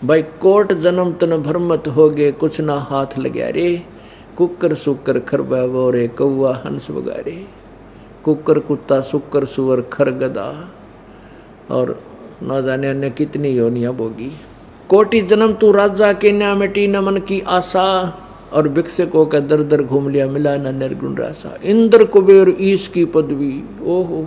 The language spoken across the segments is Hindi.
भाई कोट जन्म तन भ्रमत हो गए, कुछ ना हाथ लग्या रे। कुकर सुकर खरबा बोरे, कौआ हंस बगारे। कुकर कुत्ता, सुकर सुअर, खर गदा, और न जाने अन्य कितनी योनियां भोगी। कोटि जन्म तू राजा के न्या, मिटी न मन की आशा। और भिक्षकों का दर दर घूम लिया, मिला न निर्गुण रासा। इंद्र कुबेर ईश की पदवी, ओहो।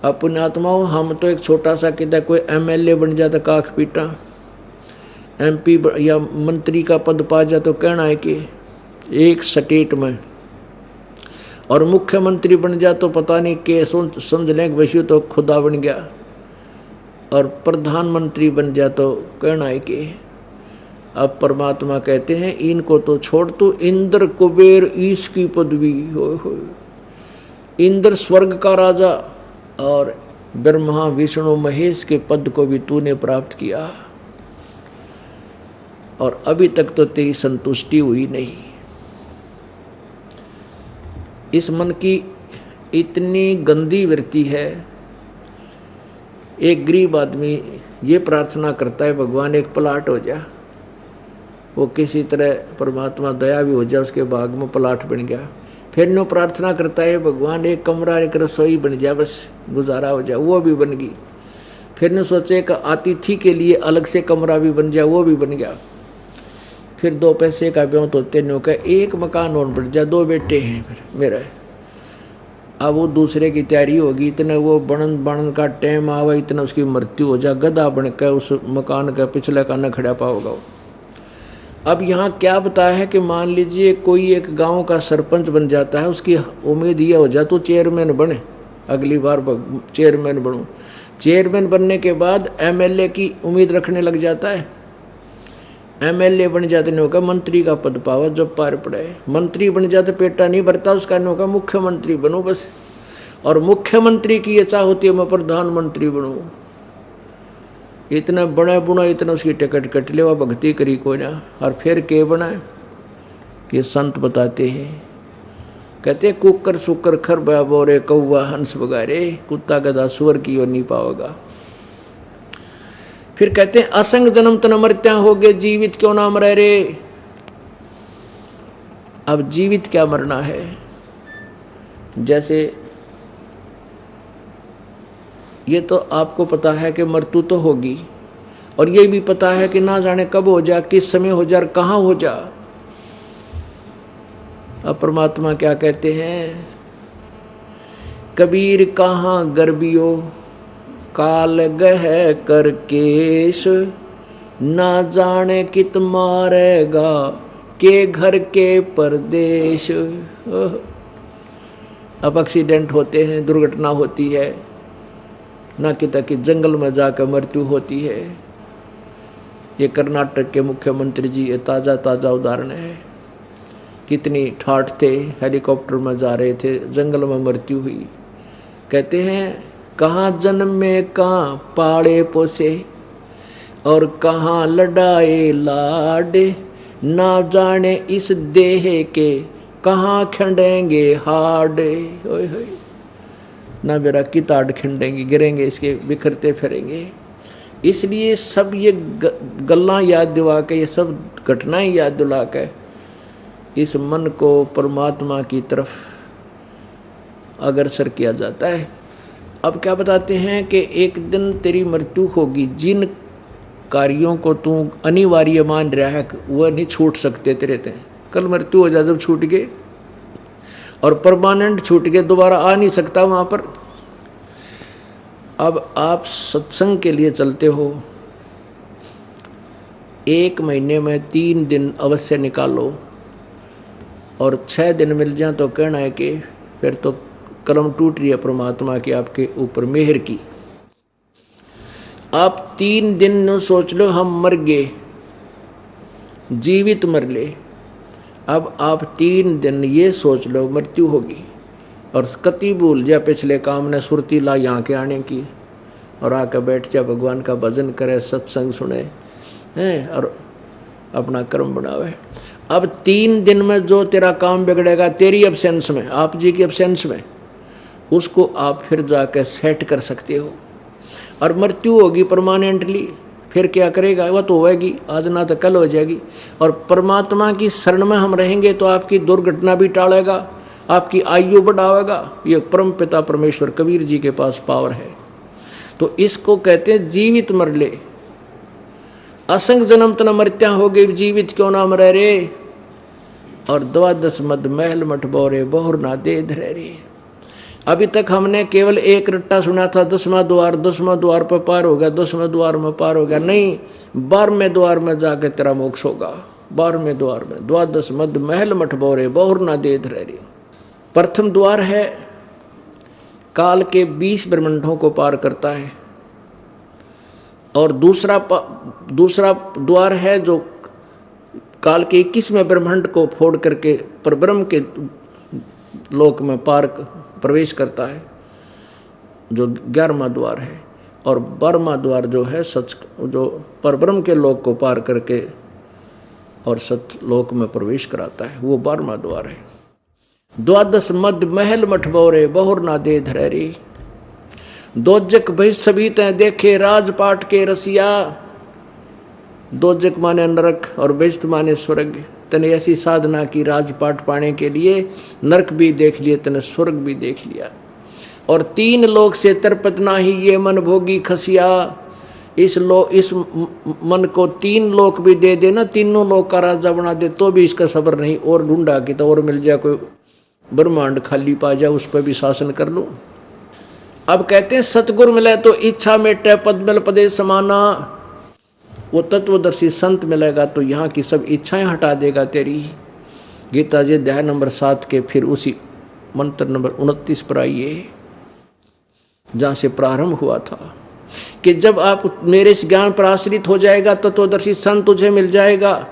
अपने आत्माओं, हम तो एक छोटा सा कितना कोई एमएलए बन जाता काख पीटा, एमपी या मंत्री का पद पा जा तो कहना है कि एक स्टेट में, और मुख्यमंत्री बन जा तो पता नहीं के समझ लें वैसे तो खुदा बन गया, और प्रधानमंत्री बन जा तो कहना है कि अब परमात्मा कहते हैं इनको तो छोड़ तू, इंद्र कुबेर ईश की पदवी, हो। इंद्र स्वर्ग का राजा और ब्रह्मा विष्णु महेश के पद को भी तूने प्राप्त किया, और अभी तक तो तेरी संतुष्टि हुई नहीं। इस मन की इतनी गंदी वृत्ति है। एक गरीब आदमी ये प्रार्थना करता है, भगवान एक प्लाट हो जा, वो किसी तरह परमात्मा दया भी हो जाए, उसके भाग में प्लाट बन गया। फिर नो प्रार्थना करता है, भगवान एक कमरा एक रसोई बन जाए, बस गुजारा हो जाए, वो भी बन गई। फिर ने सोचे कि अतिथि के लिए अलग से कमरा भी बन जाए, वो भी बन गया। फिर 2 पैसे का ब्यों तो तेनों का एक मकान और बन जाए, 2 बेटे हैं फिर मेरा। अब वो दूसरे की तैयारी होगी, इतना वो बनन का टाइम आवा, इतना उसकी मृत्यु हो जाए, गधा बन के उस मकान का पिछले का न खड़ा पाओगा। अब यहाँ क्या बताया है कि मान लीजिए कोई एक गांव का सरपंच बन जाता है, उसकी उम्मीद यह हो जाए तो चेयरमैन बने, अगली बार चेयरमैन बनूं। चेयरमैन बनने के बाद एमएलए की उम्मीद रखने लग जाता है, एमएलए बन जाते नहीं होगा, मंत्री का पद पावा जब पार पड़े। मंत्री बन जाते पेटा नहीं भरता उसका, नहीं होगा मुख्यमंत्री बनूं बस, और मुख्यमंत्री की इच्छा होती है मैं प्रधानमंत्री बनूं। इतना बड़ा बुना, इतना उसकी टिकट कट ले, वह भक्ति करी कोई ना, और फिर के बना कि संत बताते हैं, कहते कुकर सुकर खर बोरे, कौआ हंस बगारे, कुत्ता गधा सुअर की ओर नहीं पाओगा। फिर कहते हैं असंग जन्म तन मरत्या हो गए, जीवित क्यों ना मरे रे। अब जीवित क्या मरना है, जैसे ये तो आपको पता है कि मृत्यु तो होगी, और ये भी पता है कि ना जाने कब हो जा, किस समय हो जा, कहाँ हो जा। अब परमात्मा क्या कहते हैं, कबीर कहाँ गर्बियो, काल गह कर केश, ना जाने कित मारेगा, के घर के परदेश। अब एक्सीडेंट होते हैं, दुर्घटना होती है, ना कि ताकि जंगल में जाकर मृत्यु होती है। ये कर्नाटक के मुख्यमंत्री जी, ये ताज़ा ताज़ा उदाहरण है। कितनी ठाठ थे, हेलीकॉप्टर में जा रहे थे, जंगल में मृत्यु हुई। कहते हैं कहाँ जन्म में कहाँ पाड़े पोसे, और कहाँ लड़ाए लाडे, ना जाने इस देह के कहाँ खंडेंगे हाडे। ओए होए, ना मेरा किताड़ खिंडेंगे, गिरेंगे इसके, बिखरते फिरेंगे। इसलिए सब ये गल्लां याद दिला के, ये सब घटनाएं याद दिला के इस मन को परमात्मा की तरफ अग्रसर किया जाता है। अब क्या बताते हैं कि एक दिन तेरी मृत्यु होगी, जिन कार्यों को तू अनिवार्य मान रहा है वह नहीं छूट सकते तेरे ते। कल मृत्यु हो जाए जब छूट गए, और परमानेंट छूट गए, दोबारा आ नहीं सकता वहाँ पर। अब आप सत्संग के लिए चलते हो, 1 महीने में 3 दिन अवश्य निकालो, और 6 दिन मिल जाए तो कहना है कि फिर तो कलम टूट रही है परमात्मा की आपके ऊपर मेहर की। आप 3 दिन न सोच लो हम मर गए, जीवित मर ले। अब आप 3 दिन ये सोच लो मृत्यु होगी, और कति भूल जा पिछले काम ने, सुरती ला यहाँ के आने की, और आकर बैठ जा, भगवान का भजन करे, सत्संग सुने हैं, और अपना कर्म बनावे। अब 3 दिन में जो तेरा काम बिगड़ेगा तेरी एब्सेंस में, आप जी की एब्सेंस में, उसको आप फिर जाकर सेट कर सकते हो। और मृत्यु होगी परमानेंटली, फिर क्या करेगा? वह तो होएगी, आज ना तो कल हो जाएगी। और परमात्मा की शरण में हम रहेंगे तो आपकी दुर्घटना भी टालेगा, आपकी आयु बढ़ावेगा। ये परम पिता परमेश्वर कबीर जी के पास पावर है। तो इसको कहते हैं जीवित मरले, असंग जन्म तना मृत्या हो गई, जीवित क्यों ना मरे रे। और 12 मद महल मठ बोरे, बहुर ना दे धरे रे। अभी तक हमने केवल एक रट्टा सुना था, 10वां द्वार पर पार हो गया, 10वें द्वार में पार हो गया। नहीं, 12वें द्वार में जाके तेरा मोक्ष होगा। 12वें द्वार में 12 मद महल मठ बोरे, बहुर ना दे धरे रे। प्रथम द्वार है काल के 20 ब्रह्मांडों को पार करता है, और दूसरा द्वार है जो काल के 21वें ब्रह्मांड को फोड़ करके परब्रह्म के लोक में पार प्रवेश करता है, जो 11वां द्वार है। और 12वां द्वार जो है सच, जो परब्रह्म के लोक को पार करके और सत लोक में प्रवेश कराता है, वो 12वां द्वार है। 12 मद महल मठ बोरे, बहुर ना दे धरे। दोजक भई सभी तय देखे, राजपाट के रसिया। दोजक माने नरक और बेजत माने स्वर्ग। तने ऐसी साधना की राजपाट पाने के लिए, नरक भी देख लिए, तने स्वर्ग भी देख लिया। और 3 लोक से तरपत नाही, ये मन भोगी खसिया। इस मन को 3 लोक भी दे देना, तीनों लोक का राजा बना दे, तो भी इसका सब्र नहीं। और ढूंढा कि तो और मिल जाए, कोई ब्रह्मांड खाली पा जाए, उस पर भी शासन कर लो। अब कहते हैं सतगुरु मिले तो इच्छा मेटे, पद मिल पदे समाना। वो तत्वदर्शी संत मिलेगा तो यहाँ की सब इच्छाएं हटा देगा तेरी। गीता जी अध्याय नंबर 7 के फिर उसी मंत्र नंबर 29 पर आइए, जहाँ से प्रारंभ हुआ था कि जब आप मेरे इस ज्ञान पर आश्रित हो जाएगा, तत्वदर्शी संत तुझे मिल जाएगा।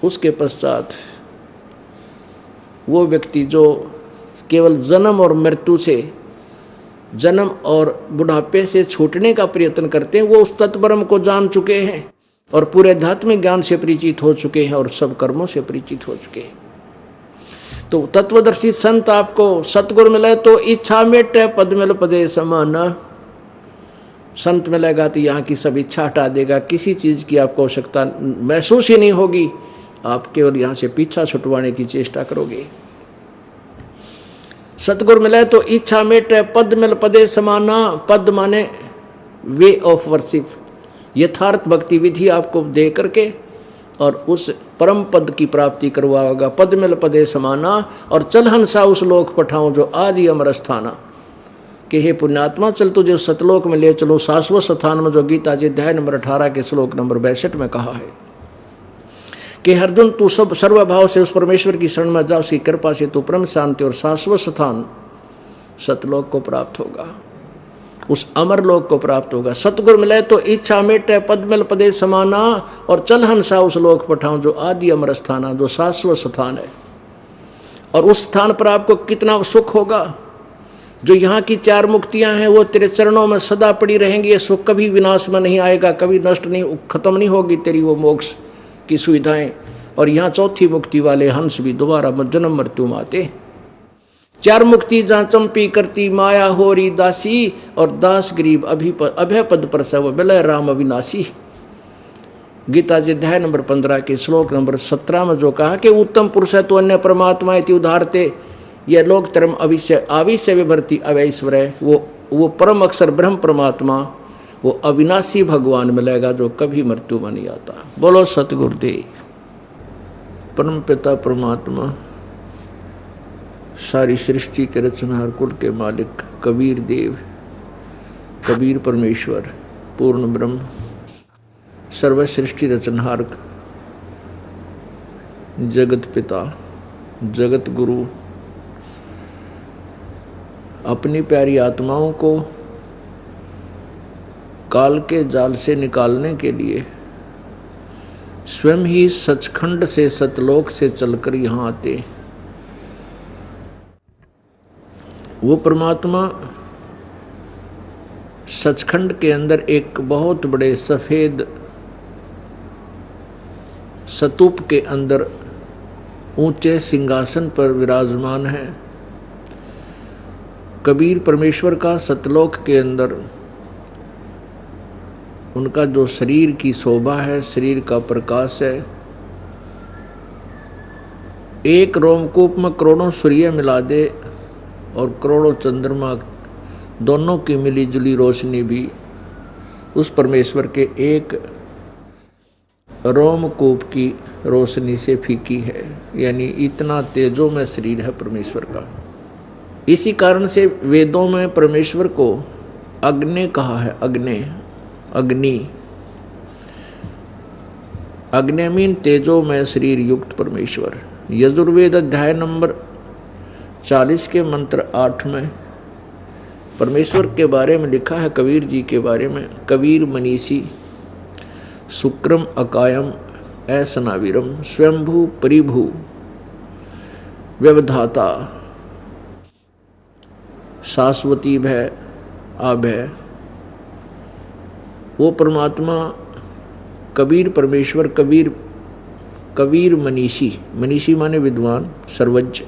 उसके पश्चात वो व्यक्ति जो केवल जन्म और मृत्यु से, जन्म और बुढ़ापे से छूटने का प्रयत्न करते हैं, वो उस तत्ब्रह्म को जान चुके हैं और पूरे आध्यात्मिक ज्ञान से परिचित हो चुके हैं और सब कर्मों से परिचित हो चुके हैं। तो तत्वदर्शी संत आपको सतगुरु मिले तो इच्छा मेटे, पद मिल पदे समाना। संत मिलेगा तो यहाँ की सब इच्छा हटा देगा, किसी चीज की आपको आवश्यकता महसूस ही नहीं होगी। आप केवल यहाँ से पीछा छुटवाने की चेष्टा करोगे। सतगुरु मिले तो इच्छा मेटे, पद मिल पदे समाना। पद माने वे ऑफ वर्शिप, यथार्थ भक्ति विधि आपको दे करके और उस परम पद की प्राप्ति करवाएगा। पद मिल पदे समाना। और चल हंसा उस लोक पठाऊं, जो आदि अमर स्थाना। कि हे पुण्यात्मा, चल तुझे सतलोक में ले चलो, शाश्वत स्थान में, जो गीता जी अध्याय नंबर 18 के श्लोक नंबर 62 में कहा है कि अर्जुन तू सब सर्वभाव से उस परमेश्वर की शरण में जा, उसकी कृपा से तू परम शांति और शाश्वत स्थान सतलोक को प्राप्त होगा, उस अमर लोक को प्राप्त होगा। सतगुरु मिले तो इच्छा मेटे, पद मिल पदे समाना। और चल हंसा उस लोक पठाऊं, जो आदि अमर स्थान, जो शाश्वत स्थान है। और उस स्थान पर आपको कितना सुख होगा। जो यहाँ की 4 मुक्तियां हैं वो तेरे चरणों में सदा पड़ी रहेंगी। ये सुख कभी विनाश में नहीं आएगा, कभी नष्ट नहीं, खत्म नहीं होगी तेरी वो मोक्ष की सुविधाएं। और यहाँ 4थी मुक्ति वाले हंस भी दोबारा जन्म मृत्यु में आते। 4 मुक्ति जहाँ चंपी करती माया होरी दासी, और दास गरीब अभय पद प्रसव विलय राम अविनाशी। गीता जी अध्याय नंबर 15 के श्लोक नंबर 17 में जो कहा कि उत्तम पुरुष है तो अन्य परमात्मा इति उदारते, यह लोक धर्म आविश्य विभर्ति अवैश्वर है। वो परम अक्षर ब्रह्म परमात्मा, वो अविनाशी भगवान मिलेगा जो कभी मृत्यु में नहीं आता। बोलो सतगुरुदेव। परम पिता परमात्मा, सारी सृष्टि के रचनहार, कुल के मालिक कबीर देव, कबीर परमेश्वर, पूर्ण ब्रह्म, सर्व सृष्टि रचनहार, जगत पिता, जगत गुरु, अपनी प्यारी आत्माओं को काल के जाल से निकालने के लिए स्वयं ही सचखंड से, सतलोक से चलकर यहाँ आते। वो परमात्मा सचखंड के अंदर एक बहुत बड़े सफेद स्तूप के अंदर ऊंचे सिंहासन पर विराजमान है। कबीर परमेश्वर का सतलोक के अंदर उनका जो शरीर की शोभा है, शरीर का प्रकाश है, एक रोमकूप में करोड़ों सूर्य मिला दे और करोड़ों चंद्रमा, दोनों की मिली जुली रोशनी भी उस परमेश्वर के एक रोमकूप की रोशनी से फीकी है। यानी इतना तेजो में शरीर है परमेश्वर का। इसी कारण से वेदों में परमेश्वर को अग्नि कहा है। अग्नि मीन तेजो में शरीर युक्त परमेश्वर। यजुर्वेद अध्याय नंबर 40 के मंत्र 8 में परमेश्वर के बारे में लिखा है, कबीर जी के बारे में। कबीर मनीषी शुक्रम अकायम ऐसनावीरम स्वयंभू परिभू व्यवधाता शाश्वती भय अभय। वो परमात्मा कबीर परमेश्वर, कबीर मनीषी माने विद्वान, सर्वज्ञ,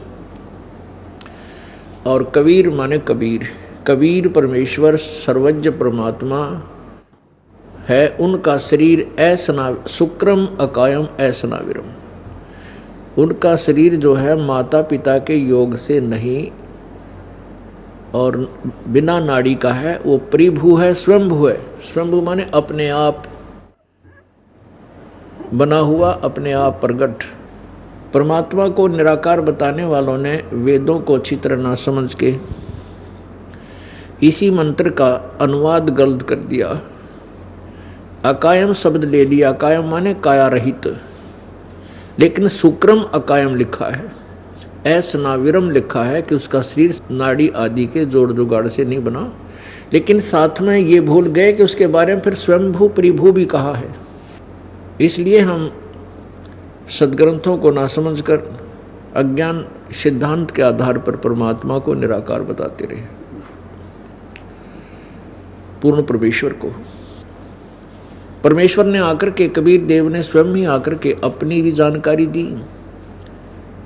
और कबीर माने कबीर परमेश्वर सर्वज्ञ परमात्मा है। उनका शरीर शुक्रम अकायम ऐसनाविरम, उनका शरीर जो है माता पिता के योग से नहीं और बिना नाड़ी का है। वो परिभू है, स्वयंभू है। स्वयंभू माने अपने आप बना हुआ, अपने आप प्रगट। परमात्मा को निराकार बताने वालों ने वेदों को अच्छी तरह ना समझ के इसी मंत्र का अनुवाद गलत कर दिया। अकायम शब्द ले लिया, अकायम माने काया रहित, लेकिन शुक्रम अकायम लिखा है, ऐसनाविरम लिखा है कि उसका शरीर नाड़ी आदि के जोड़ जुगाड़ से नहीं बना। लेकिन साथ में ये भूल गए कि उसके बारे में फिर स्वयंभू परिभू भी कहा है। इसलिए हम सदग्रंथों को ना समझकर अज्ञान सिद्धांत के आधार पर परमात्मा को निराकार बताते रहे, पूर्ण परमेश्वर को। परमेश्वर ने आकर के, कबीर देव ने स्वयं ही आकर के अपनी भी जानकारी दी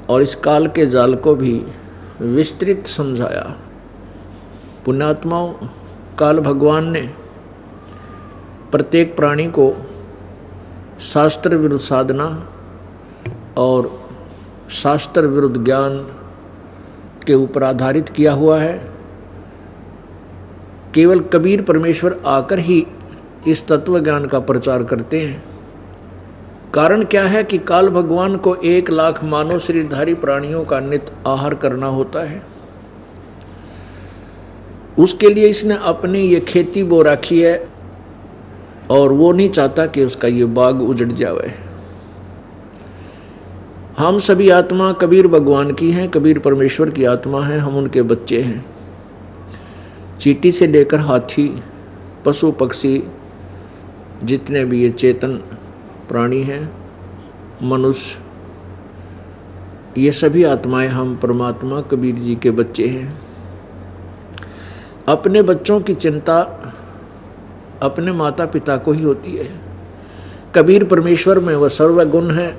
और इस काल के जाल को भी विस्तृत समझाया। पुण्यात्माओं, काल भगवान ने प्रत्येक प्राणी को शास्त्र विरुद्ध साधना और शास्त्र विरुद्ध ज्ञान के ऊपर आधारित किया हुआ है। केवल कबीर परमेश्वर आकर ही इस तत्व ज्ञान का प्रचार करते हैं। कारण क्या है कि काल भगवान को 1 लाख मानव शरीरधारी प्राणियों का नित्य आहार करना होता है। उसके लिए इसने अपनी ये खेती बो रखी है और वो नहीं चाहता कि उसका ये बाग उजड़ जाए। हम सभी आत्मा कबीर भगवान की हैं, कबीर परमेश्वर की आत्मा है, हम उनके बच्चे हैं। चींटी से लेकर हाथी, पशु पक्षी, जितने भी ये चेतन प्राणी हैं, मनुष्य, ये सभी आत्माएं हम परमात्मा कबीर जी के बच्चे हैं। अपने बच्चों की चिंता अपने माता पिता को ही होती है। कबीर परमेश्वर में वह सर्वगुण है।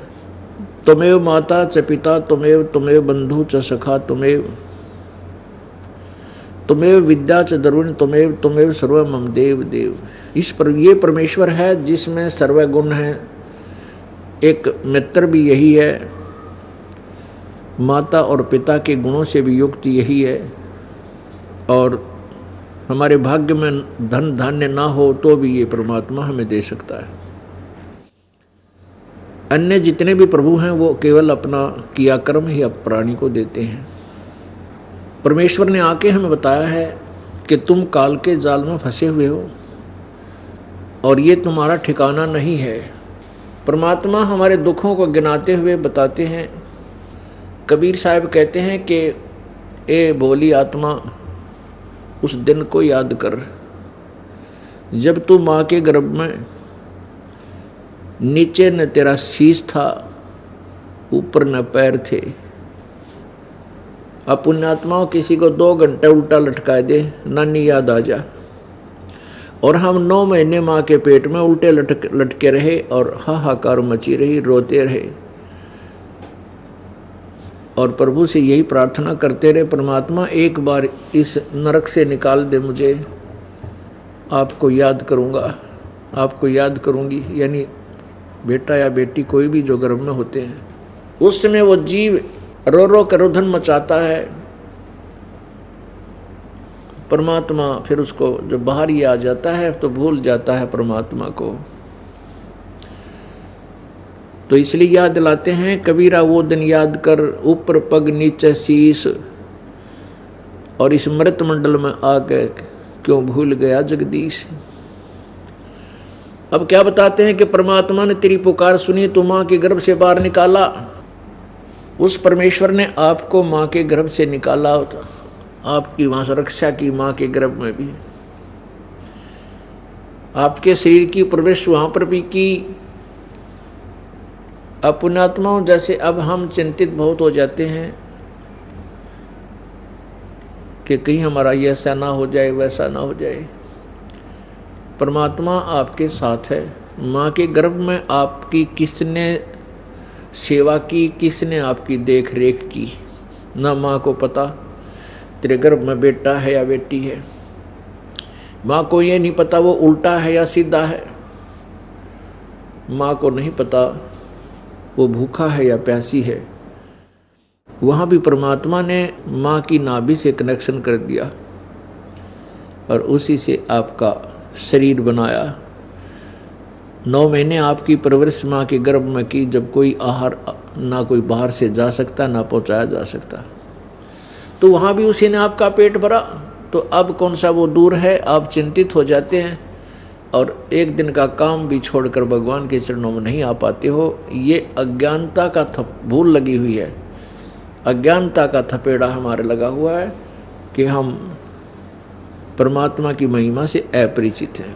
त्वमेव माता च पिता त्वमेव बंधु च सखा त्वमेव विद्या च दरुण त्वमेव सर्व मम देव। इस पर ये परमेश्वर है जिसमें सर्वगुण है। एक मित्र भी यही है, माता और पिता के गुणों से भी युक्त यही है। और हमारे भाग्य में धन धान्य ना हो तो भी ये परमात्मा हमें दे सकता है। अन्य जितने भी प्रभु हैं वो केवल अपना किया कर्म ही अब प्राणी को देते हैं। परमेश्वर ने आके हमें बताया है कि तुम काल के जाल में फंसे हुए हो और ये तुम्हारा ठिकाना नहीं है। परमात्मा हमारे दुखों को गिनाते हुए बताते हैं। कबीर साहब कहते हैं कि ए भोली आत्मा, उस दिन को याद कर जब तू माँ के गर्भ में, नीचे न तेरा शीश था, ऊपर न पैर थे। अब पुण्यात्माओं, किसी को 2 घंटे उल्टा लटका दे, नानी याद आ जा। और हम 9 महीने माँ के पेट में उल्टे लटके रहे और हाहाकार मची रही, रोते रहे और प्रभु से यही प्रार्थना करते रहे, परमात्मा एक बार इस नरक से निकाल दे मुझे, आपको याद करूँगा, आपको याद करूंगी, यानी बेटा या बेटी कोई भी जो गर्भ में होते हैं, उस समय वो जीव रो रो कर रुदन मचाता है। परमात्मा फिर उसको जब बाहर ही आ जाता है तो भूल जाता है परमात्मा को। तो इसलिए याद दिलाते हैं कबीरा वो दिन याद कर, ऊपर पग नीचे शीश, और इस मृत मंडल में आके क्यों भूल गया जगदीश। अब क्या बताते हैं कि परमात्मा ने तेरी पुकार सुनी तो माँ के गर्भ से बाहर निकाला। उस परमेश्वर ने आपको माँ के गर्भ से निकाला, आपकी वहाँ से रक्षा की माँ के गर्भ में भी, आपके शरीर की प्रवेश वहाँ पर भी की। अब पुण्यात्माओं, जैसे अब हम चिंतित बहुत हो जाते हैं कि कहीं हमारा ये ऐसा ना हो जाए वैसा ना हो जाए। परमात्मा आपके साथ है। माँ के गर्भ में आपकी किसने सेवा की, किसने आपकी देख रेख की, ना माँ को पता तेरे गर्भ में बेटा है या बेटी है। माँ को ये नहीं पता वो उल्टा है या सीधा है। माँ को नहीं पता वो भूखा है या प्यासी है। वहाँ भी परमात्मा ने माँ की नाभि से कनेक्शन कर दिया और उसी से आपका शरीर बनाया। 9 महीने आपकी परवरिश माँ के गर्भ में की, जब कोई आहार ना कोई बाहर से जा सकता ना पहुँचाया जा सकता, तो वहाँ भी उसी ने आपका पेट भरा। तो अब कौन सा वो दूर है, आप चिंतित हो जाते हैं और एक दिन का काम भी छोड़कर भगवान के चरणों में नहीं आ पाते हो। ये अज्ञानता का भूल लगी हुई है, अज्ञानता का थपेड़ा हमारे लगा हुआ है कि हम परमात्मा की महिमा से अपरिचित हैं।